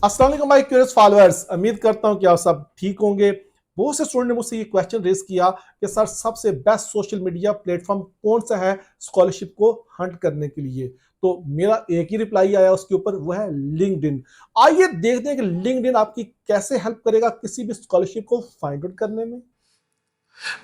अस्सलाम वालेकुम my curious followers, उम्मीद करता हूं कि आप सब ठीक होंगे। बहुत से स्टूडेंट ने मुझसे ये क्वेश्चन रेज किया कि सर सबसे बेस्ट सोशल मीडिया प्लेटफॉर्म कौन सा है स्कॉलरशिप को हंट करने के लिए। तो मेरा एक ही रिप्लाई आया उसके ऊपर, वो है लिंक्डइन। आइए देखते हैं कि लिंक्डइन आपकी कैसे हेल्प करेगा किसी भी स्कॉलरशिप को फाइंड आउट करने में।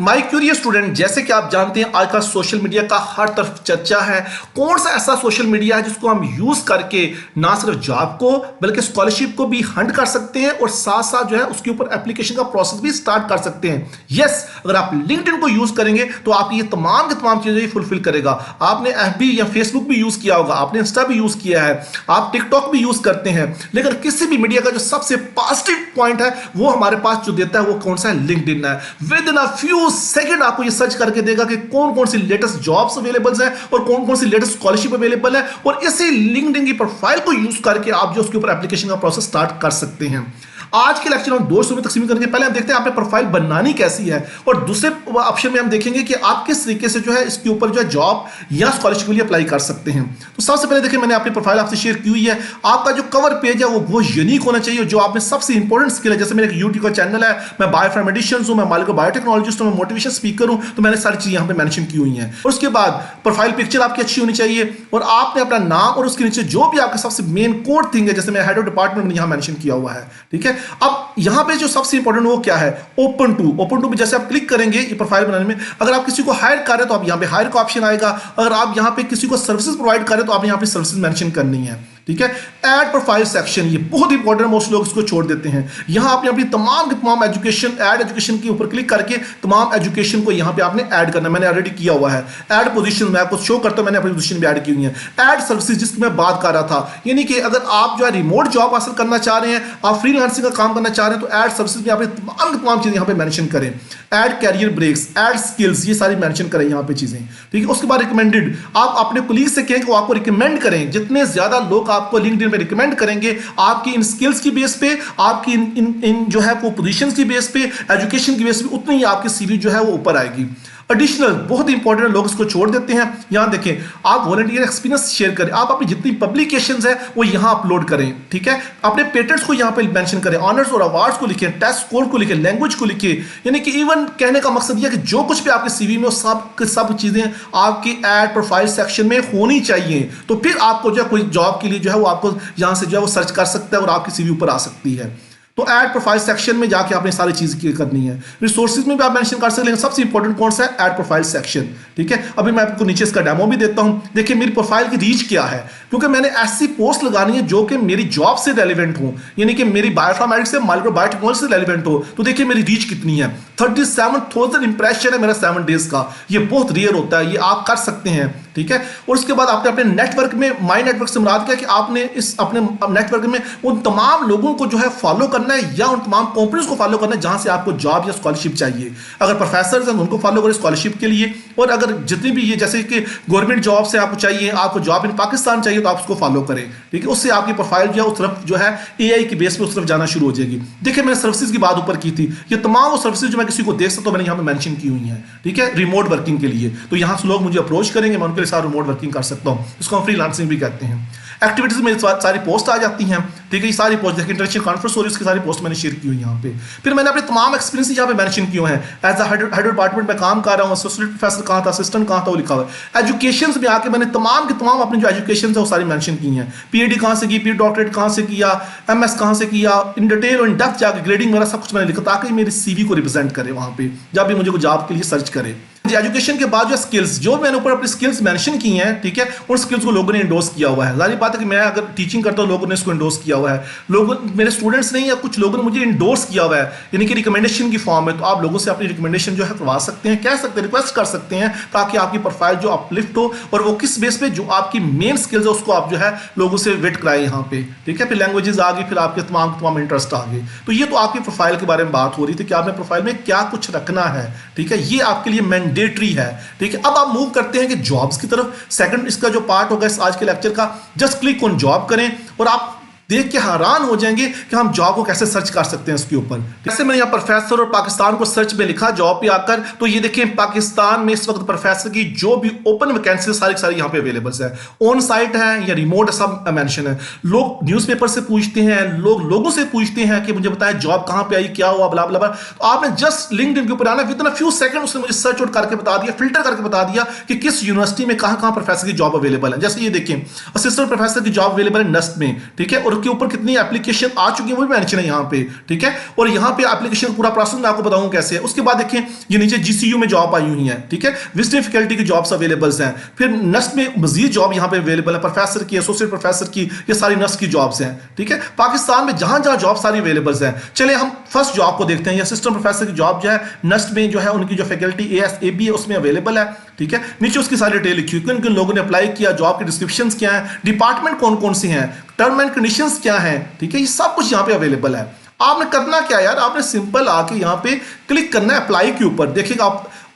माई क्यूरियस स्टूडेंट, जैसे कि आप जानते हैं आजकल सोशल मीडिया का हर तरफ चर्चा है। कौन सा ऐसा सोशल मीडिया है जिसको हम यूज करके ना सिर्फ जॉब को बल्कि स्कॉलरशिप को भी हंट कर सकते हैं और साथ साथ जो है उसके ऊपर एप्लीकेशन का प्रोसेस भी स्टार्ट कर सकते हैं। यस, अगर आप लिंक्डइन को यूज करेंगे तो आप ये तमाम की तमाम चीजें फुलफिल करेगा। आपने एफबी या फेसबुक भी यूज किया होगा, आपने इंस्टा भी यूज किया है, आप टिकटॉक भी यूज करते हैं, लेकिन किसी भी मीडिया का जो सबसे पॉजिटिव पॉइंट है वो हमारे पास जो देता है वो कौन सा है, लिंक्डइन है। With in a few second आपको ये सर्च करके देगा कि कौन कौन सी लेटेस्ट जॉब्स अवेलेबल है और कौन कौन सी लेटेस्ट स्कॉलरशिप अवेलेबल है, और इसी लिंक्डइन की प्रोफाइल को यूज करके आप जो उसके ऊपर एप्लीकेशन का प्रोसेस स्टार्ट कर सकते हैं। आज के लेक्चर हम 200 में तकसीम करेंगे। पहले हम देखते हैं आप प्रोफाइल बनानी कैसी है, और दूसरे ऑप्शन में हम देखेंगे कि आप किस तरीके से जो है इसके ऊपर जो है जॉब या स्कॉलरशिप के लिए अप्लाई कर सकते हैं। तो सबसे पहले देखिए, मैंने अपनी प्रोफाइल आपसे शेयर की हुई है। आपका जो कवर पेज है वो यूनिक होना चाहिए। जो आप में सबसे इंपॉर्टेंट स्किल है, जैसे मेरे यूट्यूब का चैनल है, मैं बायोइन्फॉर्मेटिशियन हूं, मैं मालिक बायोटेक्नोलॉजिस्ट हूं, मैं मोटिवेशन स्पीकर हूं, तो मैंने सारी चीजें यहाँ पे मेंशन की हुई हैं। और उसके बाद प्रोफाइल पिक्चर आपकी अच्छी होनी चाहिए, और आपने अपना नाम और उसके नीचे जो भी आपका सबसे मेन कोर थिंग है, जैसे मैं हेड ऑफ डिपार्टमेंट यहाँ मेंशन किया हुआ है। ठीक है, अब यहाँ पे जो सबसे इंपॉर्टेंट वो क्या है, ओपन टू में जैसे आप क्लिक करेंगे ये प्रोफाइल बनाने में, अगर आप किसी को हायर कर रहे हैं तो आप यहाँ पे हायर का ऑप्शन आएगा। अगर आप यहाँ पे किसी को सर्विसेज प्रोवाइड कर रहे हैं तो आप यहाँ पे सर्विसेज मेंशन करनी है। ठीक है, ऐड प्रोफाइल सेक्शन, ये बहुत इंपॉर्टेंट है, मोस्ट लोग इसको छोड़ देते हैं। यहां आपने अपनी तमाम एजुकेशन, ऐड एजुकेशन के ऊपर क्लिक करके तमाम एजुकेशन को यहां पे आपने ऐड करना है। मैंने ऑलरेडी किया हुआ है। ऐड पोजीशन मैं आपको शो करता हूं, मैंने अपनी पोजीशन भी ऐड की हुई है। ऐड सर्विसेज, जिसकी मैं बात कर रहा था, यानी कि अगर आप जो है रिमोट जॉब हासिल करना चाह रहे हैं, आप फ्रीलांसिंग का काम करना चाह रहे हैं, तो ऐड सर्विसेज में आपने तमाम चीजें यहां पे मेंशन करें। Add career breaks, add skills, ये सारी मेंशन करें यहां पे चीजें। ठीक है, उसके बाद रिकमेंडेड, आप अपने कोलीग से कहें कि वो आपको रिकमेंड करें। जितने ज्यादा लोग आपको लिंक्डइन पे रिकमेंड करेंगे, आपकी इन स्किल्स की बेस पे, आपकी इन जो है वो पोजीशंस की बेस पे, एजुकेशन की बेस पे, उतनी ही आपकी सीवी जो है वो ऊपर आएगी। एडिशनल, बहुत इंपॉर्टेंट है, लोग इसको छोड़ देते हैं। यहां देखें, आप वॉलंटियर एक्सपीरियंस शेयर करें, आप अपनी जितनी पब्लिकेशंस है वो यहां अपलोड करें। ठीक है, अपने पेटेंट्स को यहां पे मेंशन करें, ऑनर्स और अवार्ड्स को लिखें, टेस्ट स्कोर को लिखें, लैंग्वेज को लिखें। यानी कि इवन कहने का मकसद यह कि जो कुछ भी आपके सीवी में वो सब चीजें आपकी एड प्रोफाइल सेक्शन में होनी चाहिए। तो फिर आपको जो है कोई जॉब के लिए जो है वो आपको यहां से जो है वो सर्च कर सकता है और आपकी सीवी ऊपर आ सकती है। तो ऐड प्रोफाइल सेक्शन में जाके आपने सारी चीजें करनी है। रिसोर्सेज में भी आप मेंशन कर सकते हैं, लेकिन सबसे इंपॉर्टेंट कौन सा है, ऐड प्रोफाइल सेक्शन। ठीक है, अभी मैं आपको नीचे इसका डेमो भी देता हूं। देखिए मेरी प्रोफाइल की रीच क्या है, क्योंकि मैंने ऐसी पोस्ट लगानी है जो कि मेरी जॉब से रेलिवेंट हो, यानी कि मेरी बायोइन्फॉर्मेटिक्स से, माइक्रो बायोटेक्नोलॉजी से रेलिवेंट हो। तो देखिए मेरी रीच कितनी है, 37,000 इंप्रेशन है मेरा 7 डेज का। ये बहुत रेयर होता है, ये आप कर सकते हैं। ठीक है, और उसके बाद आपने अपने नेटवर्क में, माई नेटवर्क से मुराद क्या कि आपने इस अपने नेटवर्क में उन तमाम लोगों को जो है फॉलो करना है, या उन तमाम कंपनीज को फॉलो करना है जहां से आपको जॉब या स्कॉलरशिप चाहिए। अगर प्रोफेसर हैं उनको फॉलो करें स्कॉलरशिप के लिए, और अगर जितनी भी ये जैसे कि गवर्नमेंट जॉब से आपको चाहिए, आपको जॉब इन पाकिस्तान चाहिए, तो आप उसको फॉलो करें। ठीक है, उससे आपकी प्रोफाइल जो है उस तरफ जो है एआई की बेस पे उस तरफ जाना शुरू हो जाएगी। देखिए मैंने सर्विसेज की बात ऊपर की थी, ये तमाम वो सर्विसेज जो मैं किसी को देख सकता हूं मैंने यहाँ पे मेंशन की हुई है। ठीक है, रिमोट वर्किंग के लिए, तो यहाँ से लोग मुझे अप्रोच करेंगे, मैं उनके साथ रिमोट वर्किंग कर सकता हूँ, इसको हम फ्रीलांसिंग भी कहते हैं। एक्टिविटीज में सारी पोस्ट आ जाती हैं। ठीक है, ये सारी पोस्ट, देखिए इंटरनेशनल कॉन्फ्रेंस हो रही है, उसकी सारी पोस्ट मैंने शेयर की हुई यहाँ पे। फिर मैंने अपने तमाम एक्सपीरियंस यहाँ पे मेंशन किए हैं। एज अ हेड डिपार्टमेंट में काम कर रहा हूँ, एसोसिएट प्रोफेसर कहाँ था, असिस्टेंट कहाँ था, वो लिखा हुआ है। एजुकेशन में आके मैंने तमाम के तमाम अपनी जो एजुकेशन है वो सारी मेंशन की हैं। पीएचडी कहाँ से की, पी डॉक्टरेट कहाँ से किया, एमएस कहाँ से किया, इन डिटेल और इन डेप्थ जाके ग्रेडिंग मेरा सब कुछ मैंने लिखा, ताकि मेरी सीवी को रिप्रेजेंट करे वहाँ पे जब भी मुझे जॉब के लिए सर्च करे। एजुकेशन के बाद जो स्किल्स, जो मैंने ऊपर अपनी स्किल्स मेंशन की हैं, ठीक है, उन स्किल्स को लोगों ने इंडोर्स किया हुआ है। जाहिर बात है कि मैं अगर टीचिंग करता हूं, लोगों ने इसको इंडोर्स किया हुआ है। लोगों, मेरे स्टूडेंट्स नहीं, या कुछ लोगों ने मुझे इंडोर्स किया हुआ है, यानी कि रिकमेंडेशन की फॉर्म में। तो आप लोगों से अपनी रिकमेंडेशन जो है करवा सकते हैं, कह सकते हैं, रिक्वेस्ट कर सकते हैं, ताकि आपकी प्रोफाइल जो अपलिफ्ट हो, और वो किस बेस पे, जो आपकी मेन स्किल्स है उसको आप जो है लोगों से वेट कराए यहाँ पे। ठीक है, फिर लैंग्वेजेस आ गई, फिर आपके तमाम इंटरेस्ट आ गए। तो ये तो आपकी प्रोफाइल के बारे में बात हो रही थी कि आपने प्रोफाइल में क्या कुछ रखना है। ठीक है, ये आपके लिए मैंडेटरी है। ठीक है, अब आप मूव करते हैं कि जॉब्स की तरफ। सेकंड इसका जो पार्ट होगा इस आज के लेक्चर का, जस्ट क्लिक ऑन जॉब करें, और आप देख के हैरान हो जाएंगे कि हम जॉब को कैसे सर्च कर सकते हैं इसके ऊपर। जैसे मैंने यहाँ प्रोफेसर और पाकिस्तान को सर्च में लिखा जॉब पे आकर, तो ये देखें पाकिस्तान में इस वक्त प्रोफेसर की जो भी ओपन वैकेंसी सारी यहाँ पे अवेलेबल है, ऑन साइट है या रिमोट, सब मेंशन है। लोग न्यूज़पेपर से पूछते हैं, लोगों से पूछते हैं कि मुझे बताएं जॉब कहाँ पे आई, क्या हुआ, ब्ला ब्ला ब्ला। तो आपने जस्ट लिंक्डइन के ऊपर आना, विद इन फ्यू सेकंड उसने मुझे सर्च आउट करके बता दिया, फिल्टर करके बता दिया कि किस यूनिवर्सिटी में कहाँ प्रोफेसर की जॉब अवेलेबल है। जैसे ये देखें असिस्टेंट प्रोफेसर की जॉब अवेलेबल है नस्ट में, ठीक है, और उसके ऊपर कितनी एप्लीकेशन आ चुकी है वो भी मेंशन है यहाँ पे, ठीक है। और यहाँ पे एप्लीकेशन पूरा प्रोसेस मैं आपको बताऊं कैसे है। उसके बाद देखें ये नीचे जीसीयू में जॉब आई हुई है, ठीक है, विजिटिंग फैकल्टी की जॉब्स अवेलेबल हैं। फिर नस्ट में मजीद जॉब यहाँ पे अवेलेबल है, प्रोफेसर की, एसोसिएट प्रोफेसर की, ये सारी नस्ट की जॉब्स हैं, ठीक है। पाकिस्तान में जहां जहां जॉब सारी अवेलेबल हैं। चलिए हम फर्स्ट जॉब को देखते हैं। ये असिस्टेंट प्रोफेसर की जॉब जो है नस्ट में जो है उनकी जो फैकल्टी ASAB है उसमें अवेलेबल है, ठीक है। नीचे उसकी सारी डिटेल लिखी हुई, किन किन लोगों ने अप्लाई किया, जॉब के डिस्क्रिप्शंस क्या है, डिपार्टमेंट कौन कौन से हैं, टर्म एंड कंडीशंस क्या हैं, ठीक है, ये सब कुछ यहाँ पे अवेलेबल है। आपने करना क्या यार, आपने सिंपल आके यहाँ पे क्लिक करना है अप्लाई के ऊपर। देखिएगा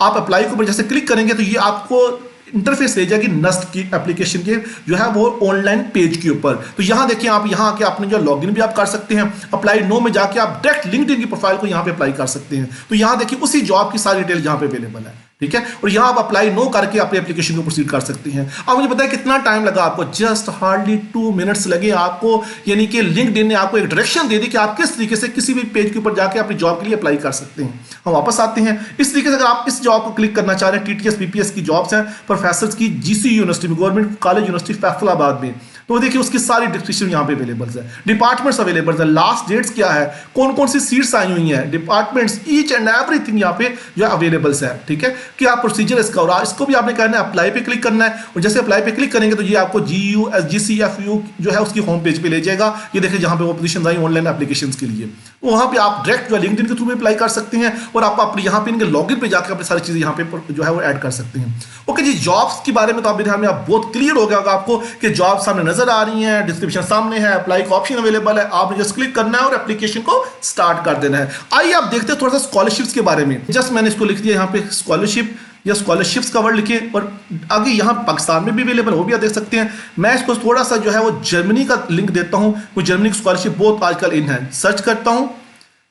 आप अप्लाई के ऊपर जैसे क्लिक करेंगे तो ये आपको इंटरफेस ले जाएगी नस्ट की एप्लीकेशन के जो है वो ऑनलाइन पेज के ऊपर। तो यहाँ देखिए आप यहाँ आके आपने जो लॉगिन भी आप कर सकते हैं, अप्लाई नो में जाके आप डायरेक्ट लिंक्डइन की प्रोफाइल को यहाँ पे अप्लाई कर सकते हैं। तो यहाँ देखिए उसी जॉब की सारी डिटेल यहाँ पे अवेलेबल है, ठीक है। और यहाँ आप अप्लाई नो करके अपने एप्लीकेशन को प्रोसीड कर सकते हैं। अब मुझे बताया कितना टाइम लगा आपको, जस्ट हार्डली 2 मिनट्स लगे आपको, यानी कि लिंक्डइन ने आपको एक डायरेक्शन दे दी कि आप किस तरीके से किसी भी पेज के ऊपर जाके अपनी जॉब के लिए अप्लाई कर सकते हैं। हम वापस आते हैं। इस तरीके से अगर आप इस जॉब को क्लिक करना चाह रहे हैं, TTS BPS की जॉब्स हैं प्रोफेसर की GCU यूनिवर्सिटी में, गवर्नमेंट कॉलेज यूनिवर्सिटी फैसलाबाद में, तो देखिए उसकी सारी डिस्क्रिप्शन यहाँ पे अवेलेबल है, डिपार्टमेंट्स अवेलेबल है, लास्ट डेट्स क्या है, कौन कौन सी सीट्स आई हुई हैं, डिपार्टमेंट्स, ईच एंड एवरीथिंग यहाँ पे जो है अवेलेबल है, ठीक है। कि आप प्रोसीजर इसका, और इसको भी आपने करना है अप्लाई पे क्लिक करना है। और जैसे अप्लाई पे क्लिक करेंगे तो ये आपको GCFU जो है उसकी होम पेज पे ले जाएगा। ये देखिए जहाँ पे वो पोजीशन आई ऑनलाइन एप्लीकेशन के लिए, वहाँ पे आप डायरेक्ट जो है लिंक्डइन के थ्रू में अप्लाई कर सकते हैं और आप अपने यहाँ पे इनके लॉगिन पे जाकर अपनी सारी चीजें यहाँ पे जो है वो ऐड कर सकते हैं। ओके जी, जॉब्स के बारे में तो आपके ध्यान में आप बहुत क्लियर हो गया होगा आपको कि जॉब सामने नजर आ रही है, डिस्क्रिप्शन सामने है, अप्लाई का ऑप्शन अवेलेबल है, आपने जस्ट क्लिक करना है और एप्लीकेशन को स्टार्ट कर देना है। आइए आप देखते हैं थोड़ा सा स्कॉलरशिप्स के बारे में। जस्ट मैंने इसको लिख दिया यहाँ पे स्कॉलरशिप या स्कॉलरशिप्स का वर्ड लिखिए, और आगे यहाँ पाकिस्तान में भी अवेलेबल, वो भी आप देख सकते हैं। मैं इसको थोड़ा सा जो है वो जर्मनी का लिंक देता हूँ, वो जर्मनी की स्कॉलरशिप बहुत आजकल इन है। सर्च करता हूँ,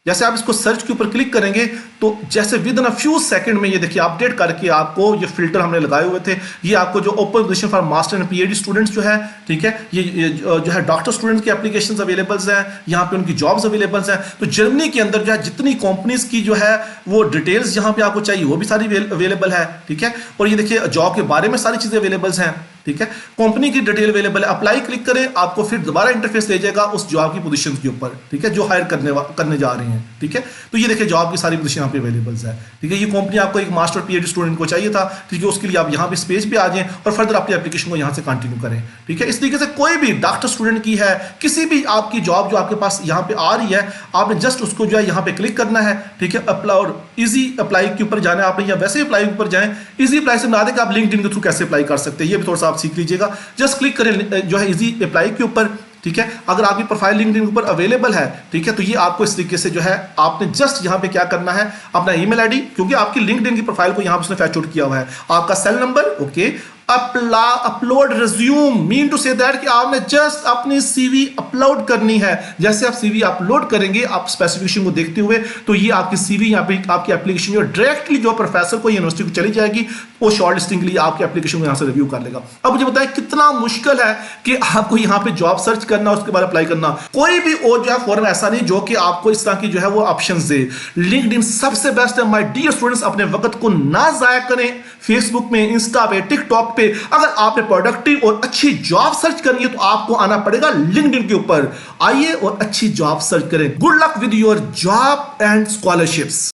जैसे आप इसको सर्च के ऊपर क्लिक करेंगे तो जैसे with in a few second में ये देखिए अपडेट करके आपको ये फिल्टर हमने लगाए हुए थे, ये आपको जो open position for master and PhD students जो है, ठीक है, ये जो है डॉक्टर स्टूडेंट्स की एप्लीकेशंस अवेलेबल हैं, यहाँ पे उनकी जॉब्स अवेलेबल हैं। तो जर्मनी के अंदर जो है जितनी कंपनीज की जो है वो डिटेल्स यहाँ पे आपको चाहिए वो भी सारी अवेलेबल है, ठीक है। और ये देखिए जॉब के बारे में सारी चीजें अवेलेबल हैं, ठीक है, कंपनी की डिटेल अवेलेबल है। अप्लाई क्लिक करें, आपको फिर दोबारा इंटरफेस ले जाएगा उस जॉब की पोजीशन के ऊपर, ठीक है, जो हायर करने जा रहे हैं, ठीक है। तो ये देखिए जॉब की सारी पोजीशन यहाँ पे अवेलेबल है, ठीक है। ये कंपनी आपको एक मास्टर PhD स्टूडेंट को चाहिए था, ठीक है, उसके लिए आप यहाँ पे इस पेज पे आ जाएं और फर्दर अपनी एप्लीकेशन को यहाँ से कंटिन्यू करें, ठीक है। इस तरीके से कोई भी डॉक्टर स्टूडेंट की है, किसी भी आपकी जॉब जो आपके पास यहाँ पे आ रही है, आपने जस्ट उसको जो है यहाँ पे क्लिक करना है, ठीक है। अप्लाई और इजी अप्लाई के ऊपर जाना है आपने, या वैसे अप्लाई के ऊपर जाएं। इजी अप्लाई से बना दें कि आप लिंक्डइन के थ्रू कैसे अप्लाई कर सकते हैं, ये भी थोड़ा सा आप सीख लीजिएगा। जस्ट क्लिक करें जो है इजी अप्लाई के ऊपर, ठीक है। अगर आपकी प्रोफाइल लिंक्डइन के ऊपर अवेलेबल है, ठीक है, तो ये आपको इस तरीके से जो है आपने जस्ट यहाँ पे क्या करना है, अपना ईमेल आईडी, क्योंकि आपकी लिंक्डइन की प्रोफाइल को यहाँ पे उसने फैच आउट किया हुआ है, आपका cell number, okay, upload resume, mean to say that कि आपने जस्ट अपनी CV अपलोड करनी है। जैसे आप CV अपलोड करेंगे आप स्पेसिफिकेशन को देखते हुए, तो ये आपकी CV यहाँ पे आपकी एप्लीकेशन जो डायरेक्टली जो प्रोफेसर को यूनिवर्सिटी को चली जाएगी, वो शॉर्ट लिस्टिंग के लिए आपकी एप्लीकेशन को यहाँ से रिव्यू कर लेगा। अब मुझे बताएं कितना मुश्किल है कि आपको यहाँ पे जॉब सर्च करना, उसके बाद अप्लाई करना। कोई भी और जो है फॉर्म ऐसा नहीं जो कि आपको इस तरह की जो है वो ऑप्शन दे। लिंक्डइन सबसे बेस्ट है माय डियर स्टूडेंट्स, अपने वक्त को ना जाया करें फेसबुक में, इंस्टा पे, टिकटॉक पे। अगर आपने प्रोडक्टिव और अच्छी जॉब सर्च करनी है तो आपको आना पड़ेगा लिंक्डइन के ऊपर। आइए और अच्छी जॉब सर्च करें। Good luck with your job and scholarships.